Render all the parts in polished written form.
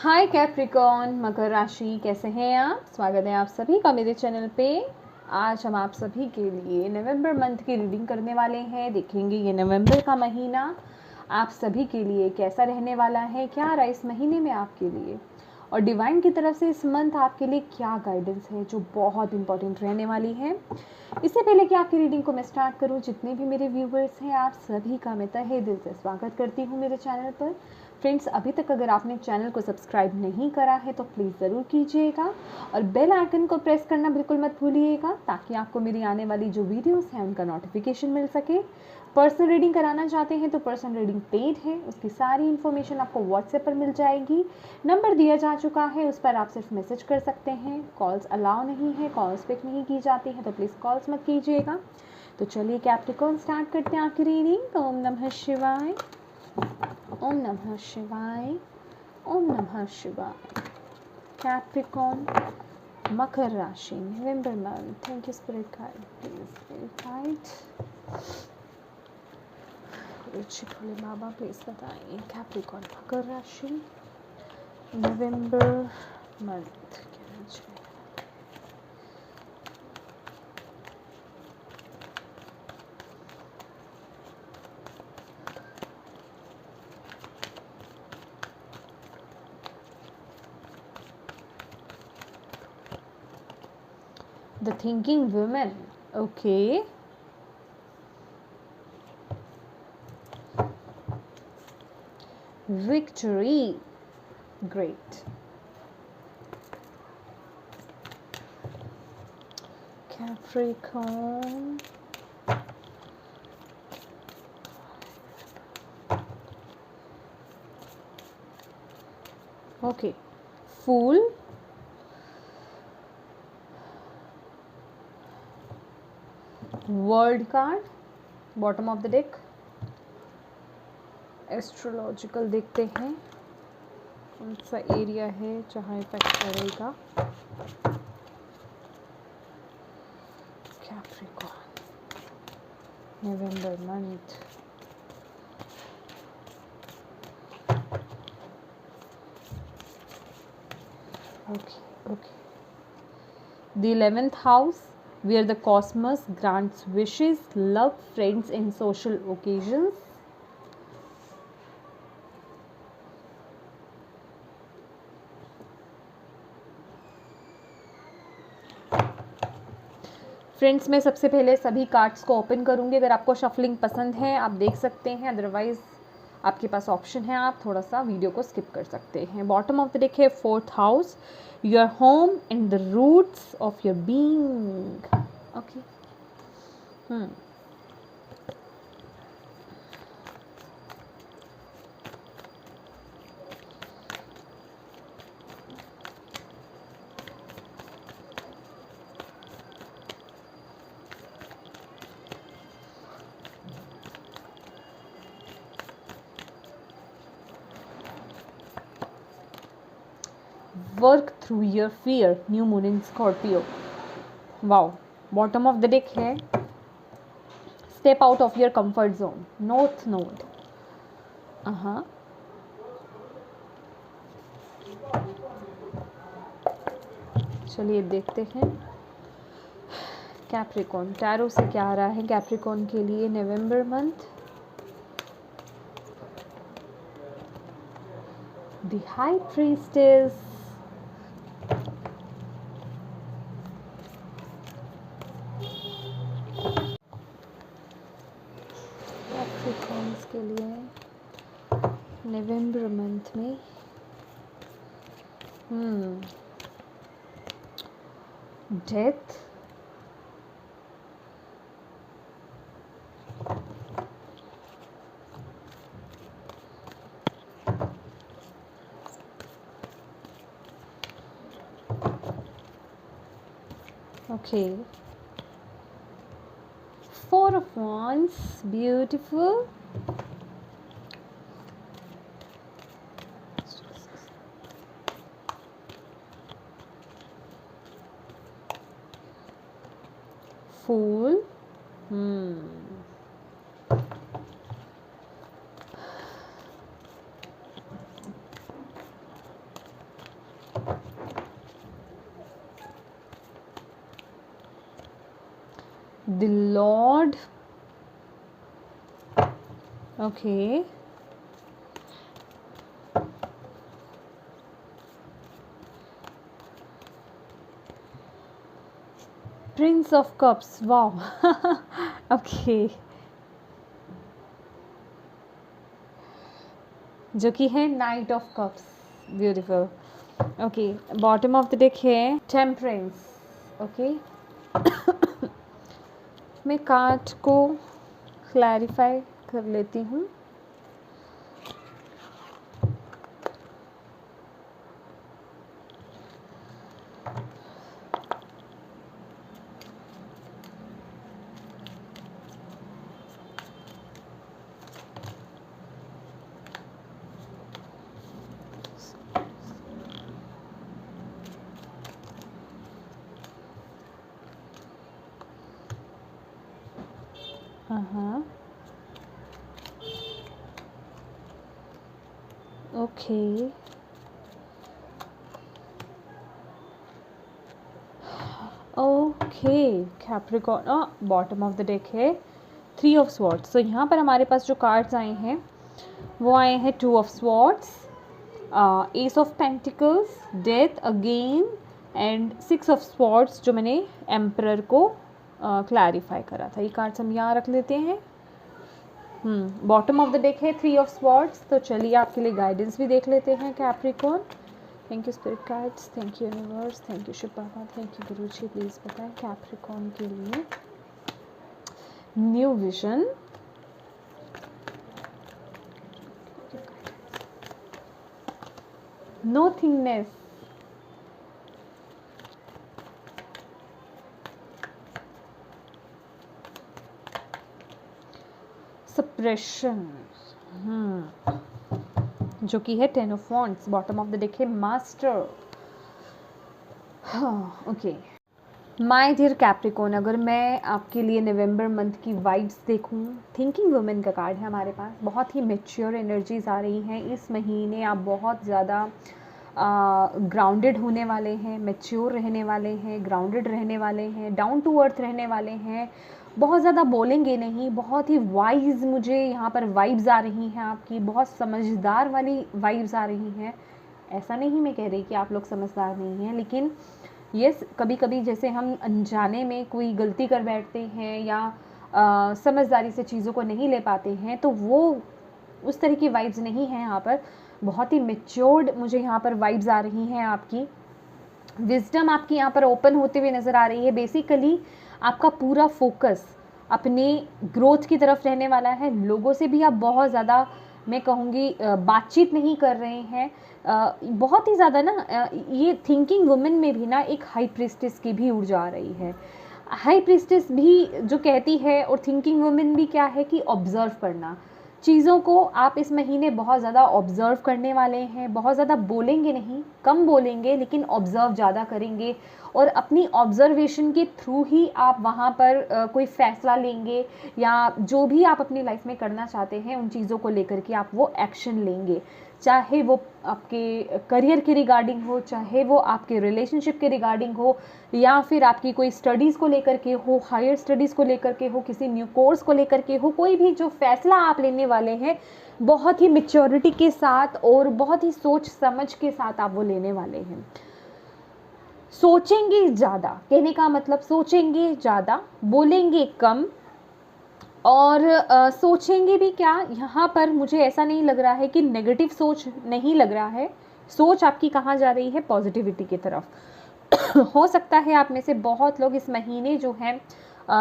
हाय Capricorn, मकर राशि, कैसे हैं आप। स्वागत है आप सभी का मेरे चैनल पे। आज हम आप सभी के लिए नवंबर मंथ की रीडिंग करने वाले हैं। देखेंगे ये नवंबर का महीना आप सभी के लिए कैसा रहने वाला है, क्या रहा इस महीने में आपके लिए, और डिवाइन की तरफ से इस मंथ आपके लिए क्या गाइडेंस है जो बहुत इंपॉर्टेंट रहने वाली है। इससे पहले कि आपकी रीडिंग को मैं स्टार्ट करूं, जितने भी मेरे व्यूवर्स हैं आप सभी का मैं तहे दिल से स्वागत करती हूं मेरे चैनल पर। फ्रेंड्स, अभी तक अगर आपने चैनल को सब्सक्राइब नहीं करा है तो प्लीज़ ज़रूर कीजिएगा और बेल आइकन को प्रेस करना बिल्कुल मत भूलिएगा, ताकि आपको मेरी आने वाली जो वीडियोस हैं उनका नोटिफिकेशन मिल सके। पर्सनल रीडिंग कराना चाहते हैं तो पर्सनल रीडिंग पेड है, उसकी सारी इन्फॉर्मेशन आपको व्हाट्सएप पर मिल जाएगी। नंबर दिया जा चुका है, उस पर आप सिर्फ मैसेज कर सकते हैं। कॉल्स अलाउ नहीं है, कॉल्स पिक नहीं की जाती है, तो प्लीज़ कॉल्स मत कीजिएगा। तो चलिए कैप्रिकॉर्न स्टार्ट करते हैं आपकी रीडिंग। ओम नमः शिवाय, ओम नमः शिवाय, ओम नमः शिवाय। कैप्रिकॉर्न, मकर राशि, November month. Thank you spirit guide, please spirit guide, गुरुजी भोले बाबा प्लीज बताइए कैप्रिकॉर्न मकर राशि नवंबर मंथ क्या चाहिए। The thinking woman, okay. Victory, great. Capricorn, okay. Fool, world card, bottom of the deck. Astrological देखते हैं कौन सा एरिया है जहाँ इफेक्ट करेगा। Capricorn, November month. Okay. The 11th house, where the cosmos grants wishes, love, friends, and social occasions. Friends, मैं सबसे पहले सभी कार्ड्स को ओपन करूंगी। अगर आपको शफलिंग पसंद है आप देख सकते हैं, अदरवाइज आपके पास ऑप्शन है, आप थोड़ा सा वीडियो को स्किप कर सकते हैं। बॉटम ऑफ द डेक है 4th house, your home and the roots of your being. Okay, work through your fear, new moon in Scorpio. Wow, bottom of the deck है step out of your comfort zone, north node. चलिए देखते हैं Capricorn tarot से क्या आ रहा है Capricorn के लिए November month. The high priestess, Capricorns के लिए नवंबर मंथ में death, okay, 4 of wands, beautiful, fool, the lord, okay, prince of cups, wow okay, जो कि है knight of cups, beautiful. Okay, bottom of the deck है temperance, okay. मैं card को clarify कर लेती हूँ। हाँ, okay, okay, Capricorn, bottom of the deck है थ्री ऑफ स्वॉर्ड्स। तो यहाँ पर हमारे पास जो कार्ड्स आए हैं वो आए हैं two of swords, S of pentacles, death again and six of swords, जो मैंने एम्परर को क्लैरिफाई करा था। ये कार्ड्स हम यहाँ रख लेते हैं। बॉटम ऑफ द डेक है थ्री ऑफ स्वॉर्ड्स। तो चलिए आपके लिए गाइडेंस भी देख लेते हैं Capricorn. Thank you spirit guides, thank you universe, thank you Shiv Baba, thank you guru ji. Please बताएं कैप्रिकॉर्न के लिए न्यू विजन, नोथिंगनेस, सप्रेशन, जो कि है ten of wands. Bottom of the deck है master. Okay my dear Capricorn, अगर मैं आपके लिए नवंबर मंथ की वाइब्स देखूं, थिंकिंग वुमेन का कार्ड है हमारे पास। बहुत ही मैच्योर एनर्जीज आ रही हैं इस महीने। आप बहुत ज़्यादा ग्राउंडेड होने वाले हैं, मैच्योर रहने वाले हैं, ग्राउंडेड रहने वाले हैं, डाउन टू अर्थ रहने वाले हैं। बहुत ज़्यादा बोलेंगे नहीं, बहुत ही वाइज मुझे यहाँ पर वाइब्स आ रही हैं आपकी, बहुत समझदार वाली वाइब्स आ रही हैं। ऐसा नहीं मैं कह रही कि आप लोग समझदार नहीं हैं, लेकिन यस कभी कभी जैसे हम अनजाने में कोई गलती कर बैठते हैं या समझदारी से चीज़ों को नहीं ले पाते हैं, तो वो उस तरह की वाइब्स नहीं हैं यहाँ पर। बहुत ही मैच्योर्ड मुझे यहाँ पर वाइब्स आ रही हैं आपकी। विजडम आपकी यहाँ पर ओपन होते हुए नज़र आ रही है। बेसिकली आपका पूरा फोकस अपने ग्रोथ की तरफ रहने वाला है। लोगों से भी आप बहुत ज़्यादा, मैं कहूँगी, बातचीत नहीं कर रहे हैं। बहुत ही ज़्यादा ना, ये थिंकिंग वुमेन में भी ना एक हाई प्रीस्टेस की भी ऊर्जा आ रही है। हाई प्रीस्टेस भी जो कहती है, और थिंकिंग वुमेन भी क्या है कि ऑब्ज़र्व करना चीज़ों को। आप इस महीने बहुत ज़्यादा ऑब्ज़र्व करने वाले हैं। बहुत ज़्यादा बोलेंगे नहीं, कम बोलेंगे, लेकिन ऑब्ज़र्व ज़्यादा करेंगे, और अपनी ऑब्ज़र्वेशन के थ्रू ही आप वहाँ पर कोई फ़ैसला लेंगे, या जो भी आप अपनी लाइफ में करना चाहते हैं उन चीज़ों को लेकर के आप वो एक्शन लेंगे। चाहे वो आपके करियर के रिगार्डिंग हो, चाहे वो आपके रिलेशनशिप के रिगार्डिंग हो, या फिर आपकी कोई स्टडीज़ को लेकर के हो, हायर स्टडीज़ को लेकर के हो, किसी न्यू कोर्स को लेकर के हो, कोई भी जो फैसला आप लेने वाले हैं बहुत ही मैच्योरिटी के साथ और बहुत ही सोच समझ के साथ आप वो लेने वाले हैं। सोचेंगे ज़्यादा, कहने का मतलब सोचेंगे ज़्यादा, बोलेंगे कम, और सोचेंगे भी क्या। यहाँ पर मुझे ऐसा नहीं लग रहा है कि नेगेटिव सोच नहीं लग रहा है। सोच आपकी कहाँ जा रही है? पॉजिटिविटी की तरफ। हो सकता है आप में से बहुत लोग इस महीने जो हैं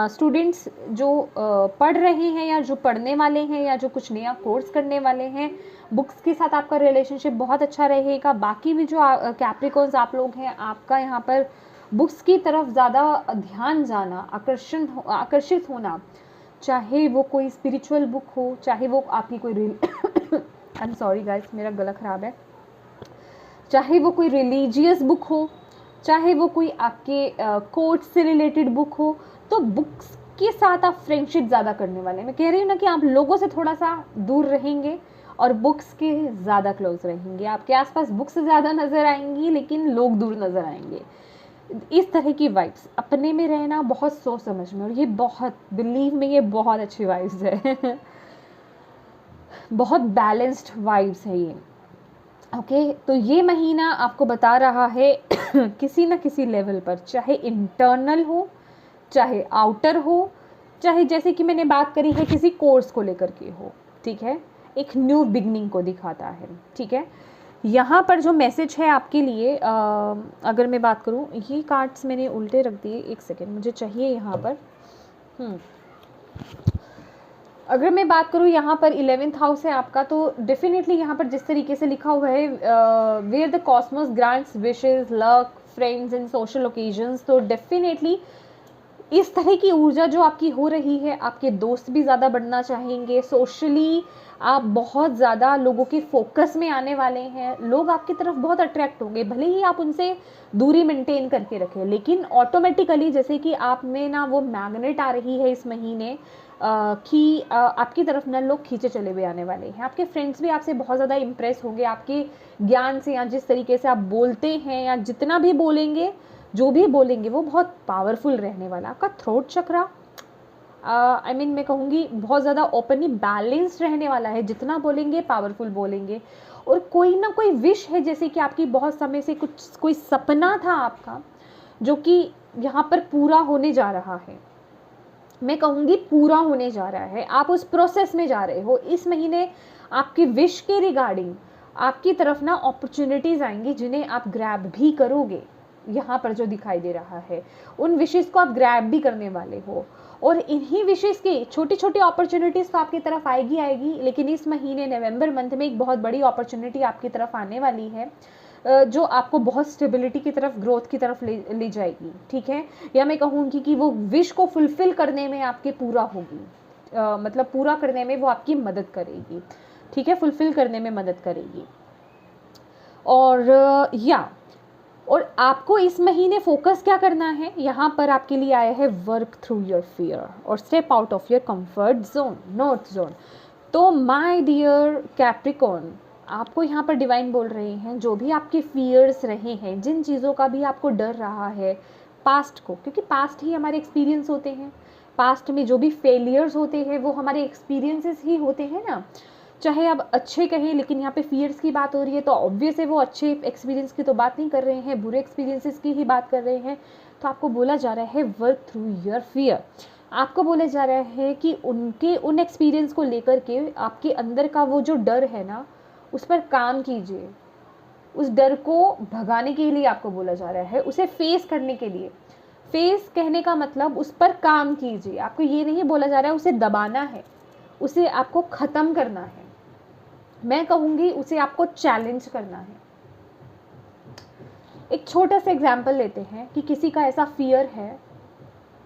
स्टूडेंट्स जो पढ़ रहे हैं या जो पढ़ने वाले हैं या जो कुछ नया कोर्स करने वाले हैं, बुक्स के साथ आपका रिलेशनशिप बहुत अच्छा रहेगा। बाकी भी जो कैप्रिकॉर्न्स आप लोग हैं, आपका यहाँ पर बुक्स की तरफ ज़्यादा ध्यान जाना, आकर्षित होना, चाहे वो कोई स्पिरिचुअल बुक हो, चाहे वो आपकी कोई आई एम सॉरी गाइस, मेरा गला ख़राब है, चाहे वो कोई रिलीजियस बुक हो, चाहे वो कोई आपके कोर्ट से रिलेटेड बुक हो, तो बुक्स के साथ आप फ्रेंडशिप ज़्यादा करने वाले हैं। मैं कह रही हूँ ना कि आप लोगों से थोड़ा सा दूर रहेंगे और बुक्स के ज़्यादा क्लोज रहेंगे। आपके आसपास बुक्स ज़्यादा नज़र आएंगी, लेकिन लोग दूर नज़र आएंगे। इस तरह की वाइब्स, अपने में रहना, बहुत सोच समझ में, और ये बहुत, बिलीव में, ये बहुत अच्छी वाइब्स है बहुत बैलेंस्ड वाइब्स है ये। ओके तो ये महीना आपको बता रहा है किसी न किसी लेवल पर, चाहे इंटरनल हो, चाहे आउटर हो, चाहे जैसे कि मैंने बात करी है किसी कोर्स को लेकर के हो, ठीक है, एक न्यू बिगनिंग को दिखाता है, ठीक है। यहाँ पर जो मैसेज है आपके लिए, अगर मैं बात करूँ, ये कार्ड्स मैंने उल्टे रख दिए, एक सेकेंड मुझे चाहिए यहाँ पर। अगर मैं बात करूँ यहाँ पर 11th हाउस है आपका, तो डेफिनेटली यहाँ पर जिस तरीके से लिखा हुआ है where the cosmos grants wishes luck friends and social occasions, तो डेफिनेटली इस तरह की ऊर्जा जो आपकी हो रही है, आपके दोस्त भी ज़्यादा बढ़ना चाहेंगे, सोशली आप बहुत ज़्यादा लोगों के फोकस में आने वाले हैं, लोग आपकी तरफ बहुत अट्रैक्ट होंगे, भले ही आप उनसे दूरी मेंटेन करके रखें, लेकिन ऑटोमेटिकली जैसे कि आप में ना वो मैग्नेट आ रही है इस महीने कि आपकी तरफ ना लोग खींचे चले हुए आने वाले हैं, आपके फ्रेंड्स भी आपसे बहुत ज़्यादा इम्प्रेस होंगे आपके ज्ञान से, या जिस तरीके से आप बोलते हैं, या जितना भी बोलेंगे, जो भी बोलेंगे वो बहुत पावरफुल रहने वाला। आपका थ्रोट चक्रा मैं कहूँगी बहुत ज़्यादा ओपनली बैलेंस्ड रहने वाला है, जितना बोलेंगे पावरफुल बोलेंगे, और कोई ना कोई विश है, जैसे कि आपकी बहुत समय से कोई सपना था आपका जो कि यहाँ पर पूरा होने जा रहा है, मैं कहूँगी पूरा होने जा रहा है, आप उस प्रोसेस में जा रहे हो। इस महीने आपकी विश के रिगार्डिंग आपकी तरफ ना अपॉर्चुनिटीज़ आएंगी जिन्हें आप ग्रैब भी करोगे, यहाँ पर जो दिखाई दे रहा है उन विशेस को आप ग्रैब भी करने वाले हो, और इन्हीं विशेस की छोटी छोटी अपॉर्चुनिटीज़ तो आपकी तरफ आएगी, लेकिन इस महीने नवंबर मंथ में एक बहुत बड़ी अपॉर्चुनिटी आपकी तरफ आने वाली है जो आपको बहुत स्टेबिलिटी की तरफ, ग्रोथ की तरफ ले जाएगी, ठीक है, या मैं कहूँगी कि वो विश को फुलफिल करने में आपके पूरा होगी, मतलब पूरा करने में वो आपकी मदद करेगी, ठीक है, फुलफिल करने में मदद करेगी। और आपको इस महीने फोकस क्या करना है, यहाँ पर आपके लिए आया है वर्क थ्रू योर फियर और step out of your comfort zone, north zone. तो माय डियर कैप्रिकॉर्न, आपको यहाँ पर डिवाइन बोल रहे हैं, जो भी आपके फियर्स रहे हैं, जिन चीज़ों का भी आपको डर रहा है पास्ट को, क्योंकि पास्ट ही हमारे एक्सपीरियंस होते हैं, पास्ट में जो भी फेलियर्स होते हैं वो हमारे एक्सपीरियंसेस ही होते हैं ना, चाहे आप अच्छे कहें, लेकिन यहाँ पे फियर्स की बात हो रही है तो ऑब्वियस है वो अच्छे एक्सपीरियंस की तो बात नहीं कर रहे हैं, बुरे एक्सपीरियंसेस की ही बात कर रहे हैं। तो आपको बोला जा रहा है वर्क थ्रू योर फियर, आपको बोला जा रहा है कि उन एक्सपीरियंस को लेकर के आपके अंदर का वो जो डर है ना, उस पर काम कीजिए, उस डर को भगाने के लिए आपको बोला जा रहा है, उसे फेस करने के लिए। फेस कहने का मतलब उस पर काम कीजिए, आपको ये नहीं बोला जा रहा है उसे दबाना है, उसे आपको ख़त्म करना है, मैं कहूँगी उसे आपको चैलेंज करना है। एक छोटा सा एग्जाम्पल लेते हैं कि किसी का ऐसा फियर है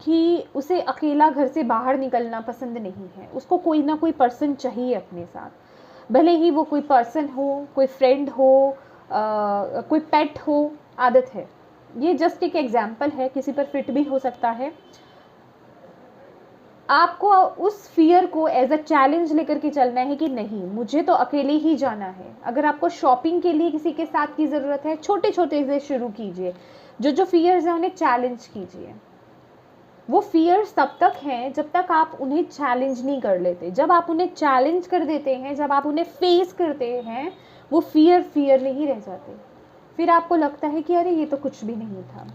कि उसे अकेला घर से बाहर निकलना पसंद नहीं है, उसको कोई ना कोई पर्सन चाहिए अपने साथ, भले ही वो कोई पर्सन हो, कोई फ्रेंड हो, कोई पेट हो, आदत है, ये जस्ट एक एग्जाम्पल है, किसी पर फिट भी हो सकता है। आपको उस फियर को एज अ चैलेंज लेकर के चलना है कि नहीं, मुझे तो अकेले ही जाना है। अगर आपको शॉपिंग के लिए किसी के साथ की ज़रूरत है, छोटे छोटे से शुरू कीजिए, जो फियर्स हैं उन्हें चैलेंज कीजिए। वो फियर्स तब तक हैं जब तक आप उन्हें चैलेंज नहीं कर लेते, जब आप उन्हें चैलेंज कर देते हैं, जब आप उन्हें फेस करते हैं, वो फियर नहीं रह जाते, फिर आपको लगता है कि अरे ये तो कुछ भी नहीं था।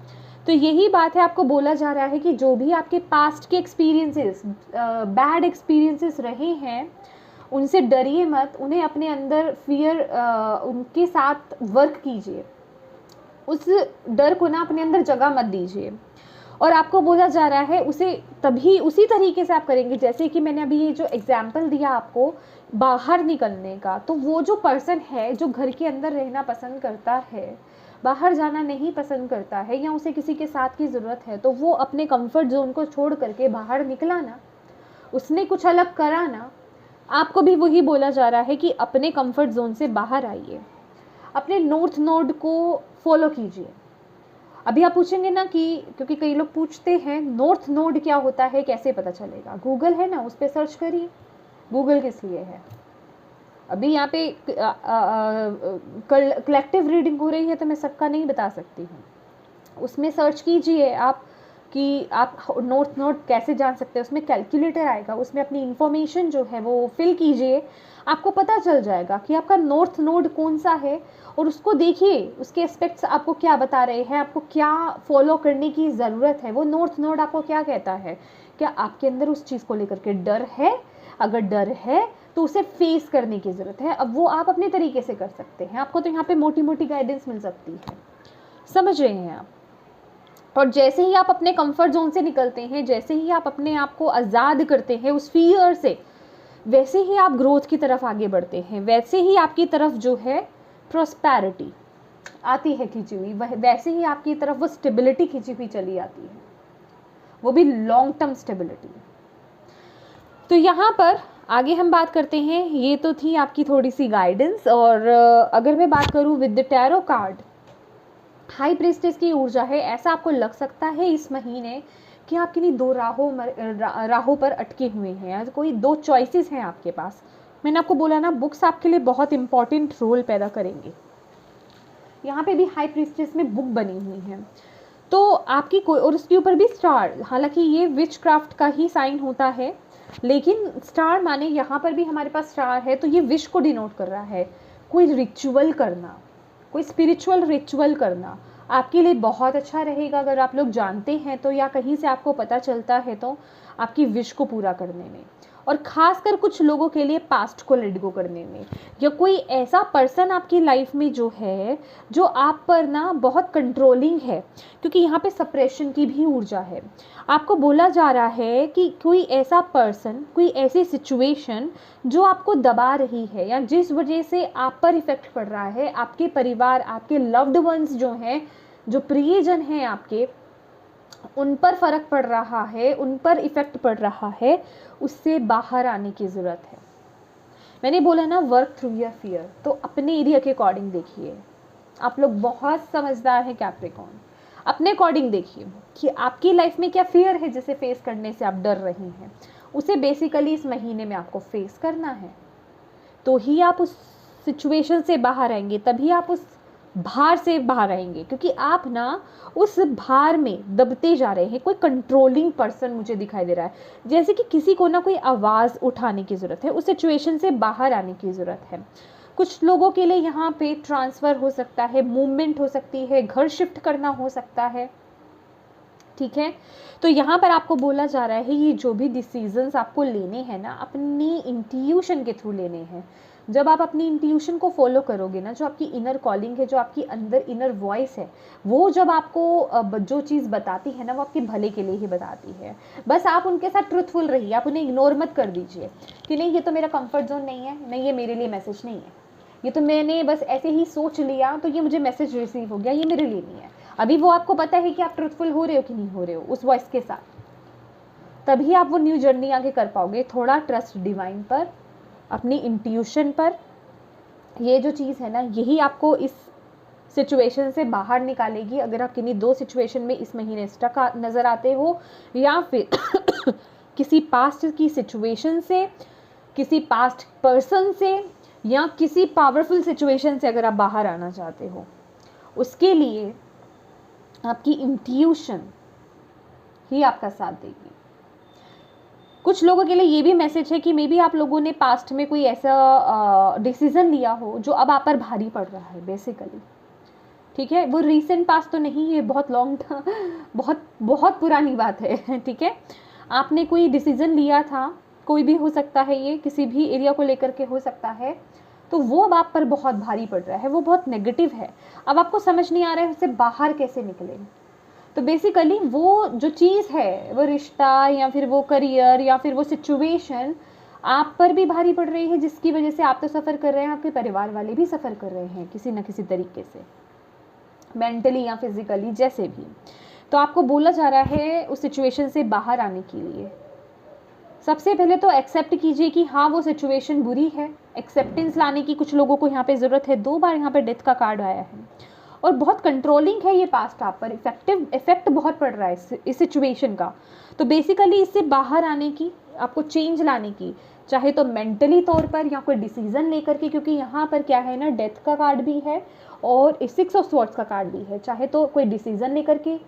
तो यही बात है, आपको बोला जा रहा है कि जो भी आपके पास्ट के एक्सपीरियंसेस, बैड एक्सपीरियंसेस रहे हैं, उनसे डरिए मत, उन्हें अपने अंदर फियर, उनके साथ वर्क कीजिए, उस डर को ना अपने अंदर जगह मत दीजिए। और आपको बोला जा रहा है उसे तभी उसी तरीके से आप करेंगे जैसे कि मैंने अभी ये जो एग्जाम्पल दिया आपको बाहर निकलने का, तो वो जो पर्सन है जो घर के अंदर रहना पसंद करता है, बाहर जाना नहीं पसंद करता है, या उसे किसी के साथ की ज़रूरत है, तो वो अपने कंफर्ट जोन को छोड़ करके बाहर निकला ना, उसने कुछ अलग करा ना। आपको भी वही बोला जा रहा है कि अपने कंफर्ट जोन से बाहर आइए, अपने नॉर्थ नोड को फॉलो कीजिए। अभी आप पूछेंगे ना कि, क्योंकि कई लोग पूछते हैं नॉर्थ नोड क्या होता है, कैसे पता चलेगा, गूगल है ना, उस पर सर्च करिए, गूगल किस लिए है। अभी यहाँ पे कलेक्टिव रीडिंग हो रही है तो मैं सबका नहीं बता सकती हूँ, उसमें सर्च कीजिए आप कि आप नॉर्थ नोड कैसे जान सकते हैं, उसमें कैलकुलेटर आएगा, उसमें अपनी इन्फॉर्मेशन जो है वो फिल कीजिए, आपको पता चल जाएगा कि आपका नॉर्थ नोड कौन सा है, और उसको देखिए उसके एस्पेक्ट्स आपको क्या बता रहे हैं, आपको क्या फॉलो करने की ज़रूरत है, वो नॉर्थ नोड आपको क्या कहता है, क्या आपके अंदर उस चीज़ को लेकर के डर है, अगर डर है तो उसे फेस करने की ज़रूरत है। अब वो आप अपने तरीके से कर सकते हैं, आपको तो यहाँ पे मोटी मोटी गाइडेंस मिल सकती है, समझ रहे हैं आप। और जैसे ही आप अपने कंफर्ट जोन से निकलते हैं, जैसे ही आप अपने आप को आज़ाद करते हैं उस फियर से, वैसे ही आप ग्रोथ की तरफ आगे बढ़ते हैं, वैसे ही आपकी तरफ जो है प्रॉस्पेरिटी आती है खींची हुई, वैसे ही आपकी तरफ वो स्टेबिलिटी खींची हुई चली आती है, वो भी लॉन्ग टर्म स्टेबिलिटी। तो यहाँ पर आगे हम बात करते हैं, ये तो थी आपकी थोड़ी सी गाइडेंस। और अगर मैं बात करूँ with the tarot card, high priestess की ऊर्जा है। ऐसा आपको लग सकता है इस महीने कि आप किन्हीं दो राहों पर अटके हुए हैं, कोई दो चॉइसेस हैं आपके पास। मैंने आपको बोला ना, बुक्स आपके लिए बहुत इंपॉर्टेंट रोल पैदा करेंगे। यहाँ पे भी हाई प्रीस्टेस में बुक बनी हुई है, तो आपकी कोई, और उसके ऊपर भी स्टार, हालांकि ये विच क्राफ्ट का ही साइन होता है, लेकिन स्टार माने यहाँ पर भी हमारे पास स्टार है, तो ये विश को डिनोट कर रहा है। कोई रिचुअल करना, कोई स्पिरिचुअल रिचुअल करना आपके लिए बहुत अच्छा रहेगा, अगर आप लोग जानते हैं तो, या कहीं से आपको पता चलता है तो, आपकी विश को पूरा करने में, और ख़ासकर कुछ लोगों के लिए पास्ट को लेट गो करने में, या कोई ऐसा पर्सन आपकी लाइफ में जो है, जो आप पर ना बहुत कंट्रोलिंग है, क्योंकि यहाँ पे सप्रेशन की भी ऊर्जा है। आपको बोला जा रहा है कि कोई ऐसा पर्सन, कोई ऐसी सिचुएशन जो आपको दबा रही है, या जिस वजह से आप पर इफ़ेक्ट पड़ रहा है, आपके परिवार, आपके लव्ड वंस जो हैं, जो प्रियजन हैं आपके, उन पर फ़र्क पड़ रहा है, उन पर इफ़ेक्ट पड़ रहा है, उससे बाहर आने की ज़रूरत है। मैंने बोला ना, वर्क थ्रू योर फियर, तो अपने एरिया के अकॉर्डिंग देखिए। आप लोग बहुत समझदार हैं कैप्रिकॉर्न, अपने अकॉर्डिंग देखिए कि आपकी लाइफ में क्या फियर है जिसे फेस करने से आप डर रही हैं, उसे बेसिकली इस महीने में आपको फेस करना है, तो ही आप उस सिचुएशन से बाहर आएंगे, तभी आप उस भार से बाहर आएंगे, क्योंकि आप ना उस भार में दबते जा रहे हैं। कोई कंट्रोलिंग पर्सन मुझे दिखाई दे रहा है, जैसे कि किसी को ना कोई आवाज़ उठाने की ज़रूरत है, उस सिचुएशन से बाहर आने की ज़रूरत है। कुछ लोगों के लिए यहाँ पे ट्रांसफ़र हो सकता है, मूवमेंट हो सकती है, घर शिफ्ट करना हो सकता है, ठीक है। तो यहाँ पर आपको बोला जा रहा है, ये जो भी डिसीजंस आपको लेने हैं ना, अपनी इंट्यूशन के थ्रू लेने हैं। जब आप अपनी इंट्यूशन को फॉलो करोगे ना, जो आपकी इनर कॉलिंग है, जो आपकी अंदर इनर वॉइस है, वो जब आपको जो चीज़ बताती है ना, वो आपके भले के लिए ही बताती है। बस आप उनके साथ ट्रुथफुल रहिए, आप उन्हें इग्नोर मत कर दीजिए कि नहीं ये तो मेरा कंफर्ट जोन नहीं है, नहीं ये मेरे लिए मैसेज नहीं है, ये तो मैंने बस ऐसे ही सोच लिया तो ये मुझे मैसेज रिसीव हो गया, ये मेरे लिए नहीं है। अभी वो आपको पता है कि आप ट्रुथफुल हो रहे हो कि नहीं हो रहे हो उस वॉइस के साथ, तभी आप वो न्यू जर्नी आगे कर पाओगे। थोड़ा ट्रस्ट डिवाइन पर, अपनी इंट्यूशन पर। ये जो चीज़ है ना, यही आपको इस सिचुएशन से बाहर निकालेगी। अगर आप किन्हीं दो सिचुएशन में इस महीने स्टक नज़र आते हो, या फिर किसी पास्ट की सिचुएशन से, किसी पास्ट पर्सन से, या किसी पावरफुल सिचुएशन से अगर आप बाहर आना चाहते हो, उसके लिए आपकी इंट्यूशन ही आपका साथ देगी। कुछ लोगों के लिए ये भी मैसेज है कि मे बी आप लोगों ने पास्ट में कोई ऐसा डिसीज़न लिया हो जो अब आप पर भारी पड़ रहा है बेसिकली, ठीक है। वो रीसेंट पास्ट तो नहीं, ये बहुत लॉन्ग बहुत बहुत पुरानी बात है, ठीक है। आपने कोई डिसीज़न लिया था, कोई भी हो सकता है, ये किसी भी एरिया को लेकर के हो सकता है, तो वो अब आप पर बहुत भारी पड़ रहा है, वो बहुत नेगेटिव है। अब आपको समझ नहीं आ रहा है उससे बाहर कैसे निकलें। तो बेसिकली वो जो चीज़ है, वो रिश्ता या फिर वो करियर या फिर वो सिचुएशन आप पर भी भारी पड़ रही है, जिसकी वजह से आप तो सफ़र कर रहे हैं, आपके परिवार वाले भी सफ़र कर रहे हैं किसी न किसी तरीके से, मेंटली या फिजिकली, जैसे भी। तो आपको बोला जा रहा है उस सिचुएशन से बाहर आने के लिए सबसे पहले तो एक्सेप्ट कीजिए कि हाँ वो सिचुएशन बुरी है। एक्सेप्टेंस लाने की कुछ लोगों को यहाँ पे ज़रूरत है। 2 बार यहाँ पे डेथ का कार्ड आया है और बहुत कंट्रोलिंग है ये पास्ट आप पर, इफेक्ट बहुत पड़ रहा है इस सिचुएशन का। तो बेसिकली इससे बाहर आने की, आपको चेंज लाने की, चाहे तो मेंटली तौर पर या कोई डिसीजन लेकर के, क्योंकि यहाँ पर क्या है ना, डेथ का कार्ड भी है और 6 ऑफ स्वॉर्ड्स का कार्ड भी है। चाहे तो कोई डिसीजन लेकर के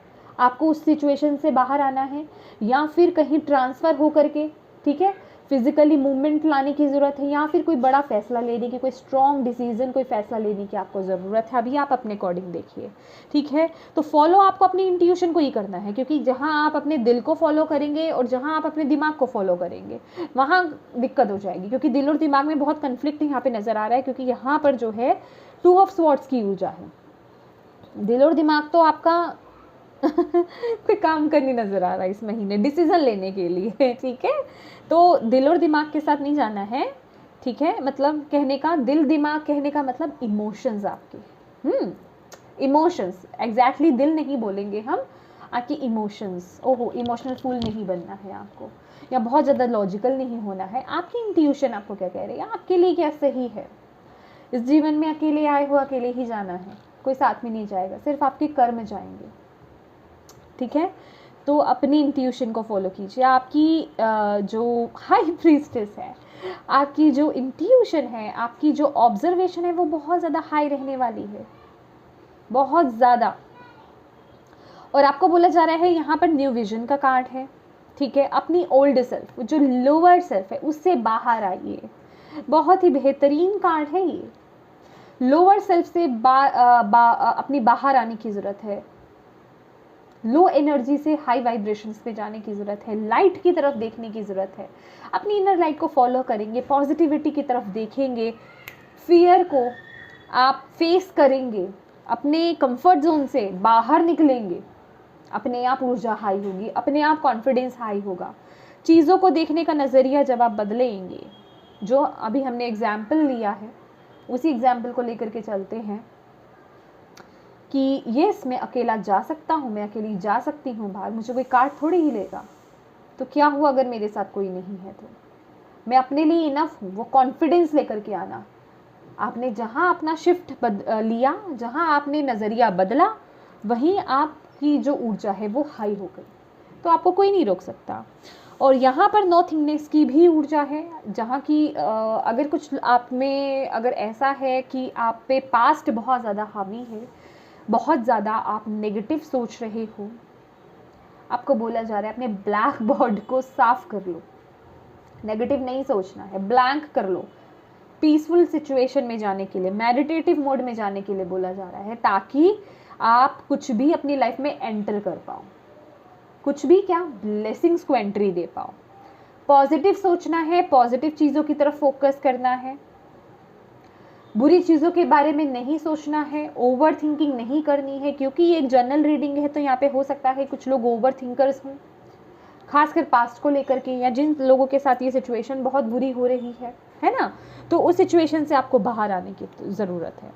आपको उस सिचुएशन से बाहर आना है, या फिर कहीं ट्रांसफ़र हो करके, ठीक है, फिजिकली मूवमेंट लाने की ज़रूरत है, या फिर कोई बड़ा फैसला लेने की, कोई स्ट्रॉन्ग डिसीजन, कोई फैसला लेने की आपको ज़रूरत है। अभी आप अपने अकॉर्डिंग देखिए, ठीक है। तो फॉलो आपको अपनी इंट्यूशन को ही करना है, क्योंकि जहाँ आप अपने दिल को फॉलो करेंगे और जहाँ आप अपने दिमाग को फॉलो करेंगे वहाँ दिक्कत हो जाएगी, क्योंकि दिल और दिमाग में बहुत कन्फ्लिक्ट यहाँ पे नज़र आ रहा है, क्योंकि यहाँ पर जो है 2 ऑफ स्वॉर्ड्स की ऊर्जा है। दिल और दिमाग तो आपका कोई काम करनी नज़र आ रहा है इस महीने डिसीजन लेने के लिए, ठीक है। तो दिल और दिमाग के साथ नहीं जाना है, ठीक है। मतलब कहने का, दिल दिमाग कहने का मतलब इमोशंस आपके, इमोशंस, एग्जैक्टली दिल नहीं बोलेंगे हम, आपकी इमोशंस। ओहो, इमोशनल फूल नहीं बनना है आपको, या बहुत ज़्यादा लॉजिकल नहीं होना है। आपकी इंट्यूशन आपको क्या कह रही है, आपके लिए क्या सही है। इस जीवन में अकेले आए हो, अकेले ही जाना है, कोई साथ में नहीं जाएगा, सिर्फ आपके कर्म जाएंगे, ठीक है। तो अपनी इंट्यूशन को फॉलो कीजिए। आपकी जो हाई प्रीस्टेस है, आपकी जो इंट्यूशन है, आपकी जो ऑब्जर्वेशन है, वो बहुत ज़्यादा हाई रहने वाली है, बहुत ज़्यादा। और आपको बोला जा रहा है यहाँ पर न्यू विजन का कार्ड है, ठीक है। अपनी ओल्ड सेल्फ, जो लोअर सेल्फ है, उससे बाहर आइए। बहुत ही बेहतरीन कार्ड है ये। लोअर सेल्फ से अपनी बाहर आने की ज़रूरत है, लो एनर्जी से हाई वाइब्रेशंस पे जाने की ज़रूरत है, लाइट की तरफ देखने की ज़रूरत है। अपनी इनर लाइट को फॉलो करेंगे, पॉजिटिविटी की तरफ देखेंगे, फियर को आप फेस करेंगे, अपने कंफर्ट जोन से बाहर निकलेंगे, अपने आप ऊर्जा हाई होगी, अपने आप कॉन्फिडेंस हाई होगा। चीज़ों को देखने का नज़रिया जब आप बदलेंगे, जो अभी हमने एग्जाम्पल लिया है उसी एग्जाम्पल को लेकर के चलते हैं कि यस, मैं अकेला जा सकता हूँ, मैं अकेली जा सकती हूँ बाहर, मुझे कोई कार्ड थोड़ी ही लेगा। तो क्या हुआ अगर मेरे साथ कोई नहीं है, तो मैं अपने लिए इनफ हूँ। वो कॉन्फिडेंस लेकर के आना। आपने जहाँ अपना शिफ्ट लिया, जहाँ आपने नज़रिया बदला, वहीं आपकी जो ऊर्जा है वो हाई हो गई, तो आपको कोई नहीं रोक सकता। और यहाँ पर नॉथिंगनेस की भी ऊर्जा है, जहाँ की अगर कुछ आप में अगर ऐसा है कि आप पे पास्ट बहुत ज़्यादा हावी है, बहुत ज़्यादा आप नेगेटिव सोच रहे हो, आपको बोला जा रहा है अपने ब्लैक बोर्ड को साफ कर लो। नेगेटिव नहीं सोचना है, ब्लैंक कर लो। पीसफुल सिचुएशन में जाने के लिए, मेडिटेटिव मोड में जाने के लिए बोला जा रहा है, ताकि आप कुछ भी अपनी लाइफ में एंटर कर पाओ, कुछ भी क्या, ब्लेसिंग्स को एंट्री दे पाओ। पॉजिटिव सोचना है, पॉजिटिव चीज़ों की तरफ फोकस करना है, बुरी चीज़ों के बारे में नहीं सोचना है, ओवर थिंकिंग नहीं करनी है। क्योंकि ये एक जनरल रीडिंग है, तो यहाँ पे हो सकता है कुछ लोग ओवर थिंकर्स हों, खासकर पास्ट को लेकर के, या जिन लोगों के साथ ये सिचुएशन बहुत बुरी हो रही है ना, तो उस सिचुएशन से आपको बाहर आने की ज़रूरत है।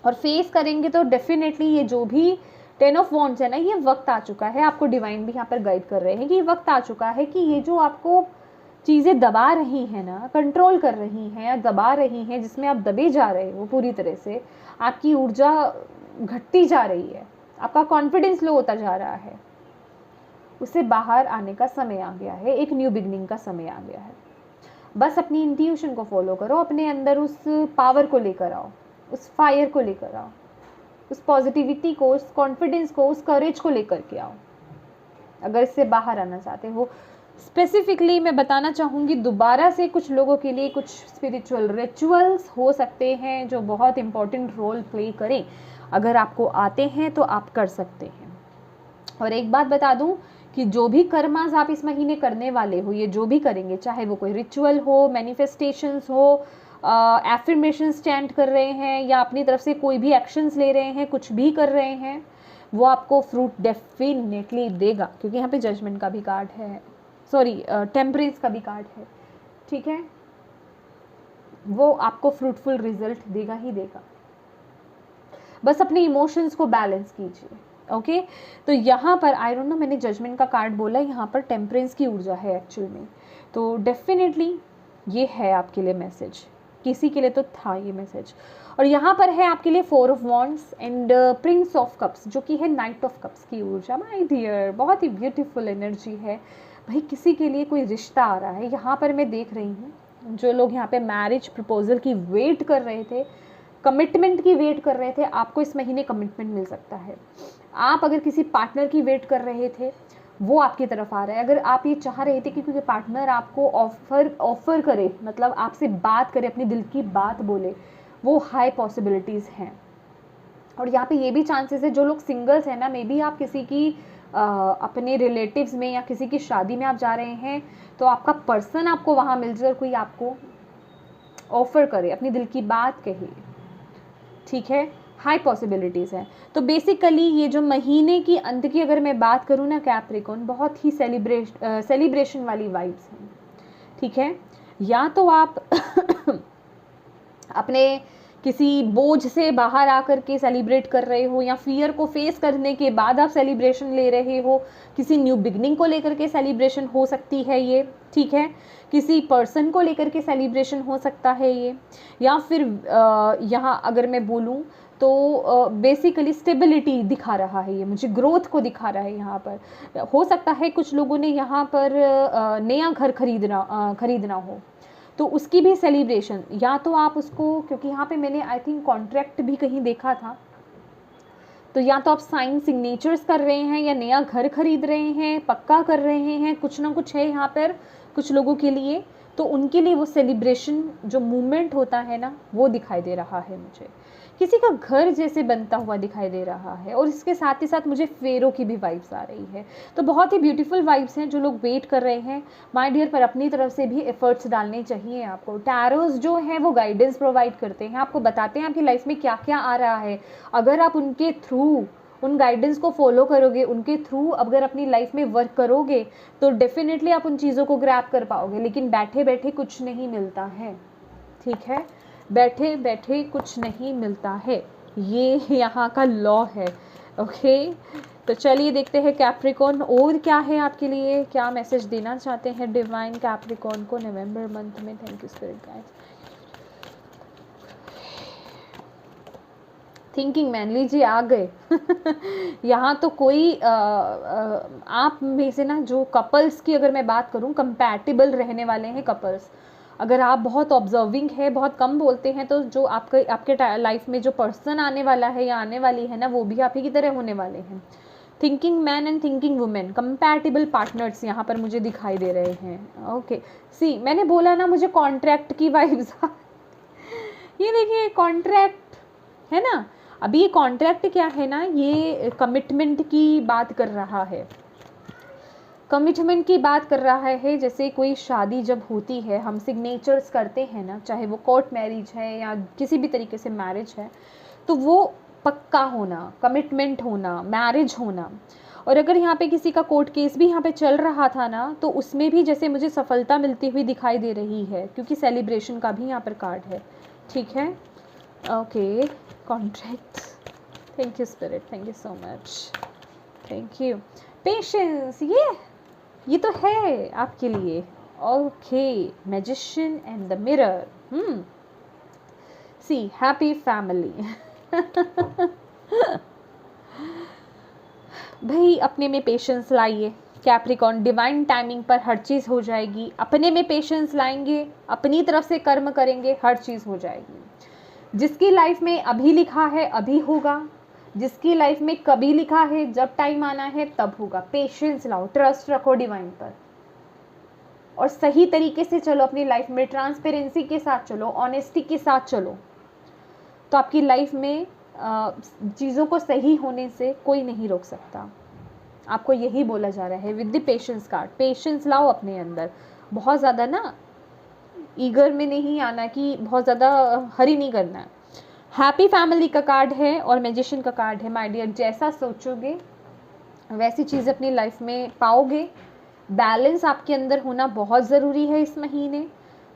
और फेस करेंगे तो डेफिनेटली ये जो भी 10 ऑफ वॉन्ड्स है ना, ये वक्त आ चुका है, आपको डिवाइन भी यहाँ पर गाइड कर रहे हैं कि ये वक्त आ चुका है कि ये जो आपको चीज़ें दबा रही हैं ना, कंट्रोल कर रही हैं या दबा रही हैं, जिसमें आप दबे जा रहे हो पूरी तरह से, आपकी ऊर्जा घटती जा रही है, आपका कॉन्फिडेंस लो होता जा रहा है, उससे बाहर आने का समय आ गया है, एक न्यू बिगनिंग का समय आ गया है। बस अपनी इंट्यूशन को फॉलो करो, अपने अंदर उस पावर को लेकर आओ, उस फायर को लेकर आओ, उस पॉजिटिविटी को, उस कॉन्फिडेंस को, उस करेज को लेकर के आओ, अगर इससे बाहर आना चाहते हो। स्पेसिफिकली मैं बताना चाहूँगी दोबारा से, कुछ लोगों के लिए कुछ स्पिरिचुअल रिचुअल्स हो सकते हैं जो बहुत इम्पॉर्टेंट रोल प्ले करें। अगर आपको आते हैं तो आप कर सकते हैं। और एक बात बता दूं कि जो भी कर्मास आप इस महीने करने वाले हो, ये जो भी करेंगे, चाहे वो कोई रिचुअल हो, मैनिफेस्टेशंस हो, एफर्मेशंस चैंट कर रहे हैं, या अपनी तरफ से कोई भी एक्शंस ले रहे हैं, कुछ भी कर रहे हैं, वो आपको फ्रूट डेफिनेटली देगा। क्योंकि यहाँ पे जजमेंट का भी कार्ड है, सॉरी टेम्परेंस का भी कार्ड है, ठीक है। वो आपको फ्रूटफुल रिजल्ट देगा ही देगा। बस अपने इमोशंस को बैलेंस कीजिए, ओके। तो यहाँ पर आई डोंट नो, मैंने जजमेंट का कार्ड बोला, यहाँ पर टेम्परेंस की ऊर्जा है एक्चुअल में। तो डेफिनेटली ये है आपके लिए मैसेज, किसी के लिए तो था ये मैसेज। और यहाँ पर है आपके लिए 4 of wands and Prince of cups, जो कि है नाइट ऑफ कप्स की ऊर्जा। माय डियर, बहुत ही ब्यूटीफुल एनर्जी है, भाई किसी के लिए कोई रिश्ता आ रहा है। यहाँ पर मैं देख रही हूँ जो लोग यहाँ पे मैरिज प्रपोजल की वेट कर रहे थे, कमिटमेंट की वेट कर रहे थे, आपको इस महीने कमिटमेंट मिल सकता है। आप अगर किसी पार्टनर की वेट कर रहे थे, वो आपकी तरफ आ रहा है। अगर आप ये चाह रहे थे कि कोई पार्टनर आपको ऑफर करे, मतलब आपसे बात करे, अपनी दिल की बात बोले, वो हाई पॉसिबिलिटीज़ हैं। और यहाँ पे ये भी चांसेस है जो लोग सिंगल्स हैं ना, मे बी आप किसी की अपने रिलेटिव्स में या किसी की शादी में आप जा रहे हैं, तो आपका पर्सन आपको वहाँ मिल जाए और कोई आपको ऑफर करे, अपनी दिल की बात कहे, ठीक है, हाई पॉसिबिलिटीज़ है। तो बेसिकली ये जो महीने की अंत की अगर मैं बात करूँ ना कैप्रिकॉर्न, बहुत ही सेलिब्रेशन वाली वाइब्स हैं, ठीक है। या तो आप अपने किसी बोझ से बाहर आकर के सेलिब्रेट कर रहे हो, या फियर को फेस करने के बाद आप सेलिब्रेशन ले रहे हो, किसी न्यू बिगनिंग को लेकर के सेलिब्रेशन हो सकती है ये, ठीक है, किसी पर्सन को लेकर के सेलिब्रेशन हो सकता है ये, या फिर यहाँ अगर मैं बोलूँ तो बेसिकली स्टेबिलिटी दिखा रहा है ये, मुझे ग्रोथ को दिखा रहा है। यहाँ पर हो सकता है कुछ लोगों ने यहाँ पर नया घर खरीदना हो, तो उसकी भी सेलिब्रेशन, या तो आप उसको, क्योंकि यहाँ पे मैंने आई थिंक कॉन्ट्रैक्ट भी कहीं देखा था, तो या तो आप साइन सिग्नेचर्स कर रहे हैं, या नया घर खरीद रहे हैं, पक्का कर रहे हैं, कुछ ना कुछ है यहाँ पर कुछ लोगों के लिए। तो उनके लिए वो सेलिब्रेशन जो मूवमेंट होता है ना, वो दिखाई दे रहा है मुझे, किसी का घर जैसे बनता हुआ दिखाई दे रहा है। और इसके साथ ही साथ मुझे फेरों की भी वाइब्स आ रही है। तो बहुत ही ब्यूटीफुल वाइब्स हैं। जो लोग वेट कर रहे हैं माय डियर, पर अपनी तरफ से भी एफर्ट्स डालने चाहिए आपको। टैरोस जो हैं वो गाइडेंस प्रोवाइड करते हैं, आपको बताते हैं आपकी लाइफ में क्या क्या आ रहा है। अगर आप उनके थ्रू, उन गाइडेंस को फॉलो करोगे, उनके थ्रू अगर अपनी लाइफ में वर्क करोगे, तो डेफिनेटली आप उन चीज़ों को ग्रैब कर पाओगे। लेकिन बैठे बैठे कुछ नहीं मिलता है, ठीक है, बैठे बैठे कुछ नहीं मिलता है, ये यहाँ का लॉ है। ओके, तो चलिए देखते हैं कैप्रिकॉर्न और क्या है आपके लिए, क्या मैसेज देना चाहते हैं डिवाइन कैप्रिकॉर्न को नवंबर मंथ में। Thank you spirit guides. Thinking man लीजिए आ गए। यहाँ तो कोई आप में से ना, जो कपल्स की अगर मैं बात करूँ, कंपैटिबल रहने वाले हैं कपल्स। अगर आप बहुत ऑब्जर्विंग है, बहुत कम बोलते हैं, तो जो आपके लाइफ में जो पर्सन आने वाला है या आने वाली है ना, वो भी आप ही की तरह होने वाले हैं। Thinking man and thinking women, compatible partners यहाँ पर मुझे दिखाई दे रहे हैं। ओके, सी मैंने बोला ना मुझे कॉन्ट्रैक्ट की वाइब्स। ये देखिए कॉन्ट्रैक्ट है ना, अभी ये कॉन्ट्रैक्ट क्या है ना, ये कमिटमेंट की बात कर रहा है, कमिटमेंट की बात कर रहा है। जैसे कोई शादी जब होती है, हम सिग्नेचर्स करते हैं ना, चाहे वो कोर्ट मैरिज है या किसी भी तरीके से मैरिज है, तो वो पक्का होना, कमिटमेंट होना, मैरिज होना। और अगर यहाँ पे किसी का कोर्ट केस भी यहाँ पे चल रहा था ना, तो उसमें भी जैसे मुझे सफलता मिलती हुई दिखाई दे रही है, क्योंकि सेलिब्रेशन का भी यहाँ पर कार्ड है, ठीक है। Okay, contract, thank you spirit, thank you so much, thank you. Patience, ये तो है आपके लिए। Okay, magician and the mirror, see happy family. भाई अपने में पेशेंस लाइए कैप्रिकॉर्न, डिवाइन टाइमिंग पर हर चीज़ हो जाएगी। अपने में पेशेंस लाएंगे, अपनी तरफ से कर्म करेंगे, हर चीज़ हो जाएगी। जिसकी लाइफ में अभी लिखा है अभी होगा, जिसकी लाइफ में कभी लिखा है जब टाइम आना है तब होगा। पेशेंस लाओ, ट्रस्ट रखो डिवाइन पर, और सही तरीके से चलो अपनी लाइफ में, ट्रांसपेरेंसी के साथ चलो, ऑनेस्टी के साथ चलो, तो आपकी लाइफ में चीज़ों को सही होने से कोई नहीं रोक सकता। आपको यही बोला जा रहा है with the patience card. Patience लाओ अपने अंदर, बहुत ज़्यादा ना ईगर में नहीं आना कि बहुत ज़्यादा हरी नहीं करना है। हैप्पी फैमिली का कार्ड है और मैजिशियन का कार्ड है। माय डियर, जैसा सोचोगे वैसी चीज़ अपनी लाइफ में पाओगे। बैलेंस आपके अंदर होना बहुत ज़रूरी है इस महीने,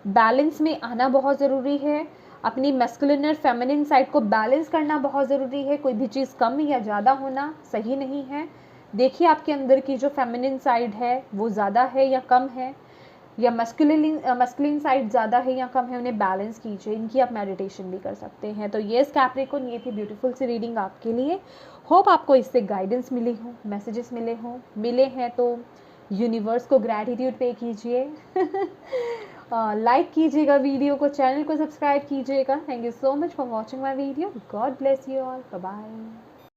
बैलेंस में आना बहुत ज़रूरी है। अपनी मैस्कुलिन और फेमिनिन साइड को बैलेंस करना बहुत ज़रूरी है। कोई भी चीज़ कम या ज़्यादा होना सही नहीं है। देखिए आपके अंदर की जो फेमिनिन साइड है वो ज़्यादा है या कम है, या मस्कुलिन साइड ज़्यादा है या कम है, उन्हें बैलेंस कीजिए। इनकी आप मेडिटेशन भी कर सकते हैं। तो येस कैप्रिकॉर्न, ये थी ब्यूटीफुल सी रीडिंग आपके लिए। होप आपको इससे गाइडेंस मिली हो, मैसेजेस मिले हैं तो यूनिवर्स को ग्रैटिट्यूड पे कीजिए। लाइक कीजिएगा वीडियो को, चैनल को सब्सक्राइब कीजिएगा। Thank you so much for watching my video. God bless you all. Bye bye.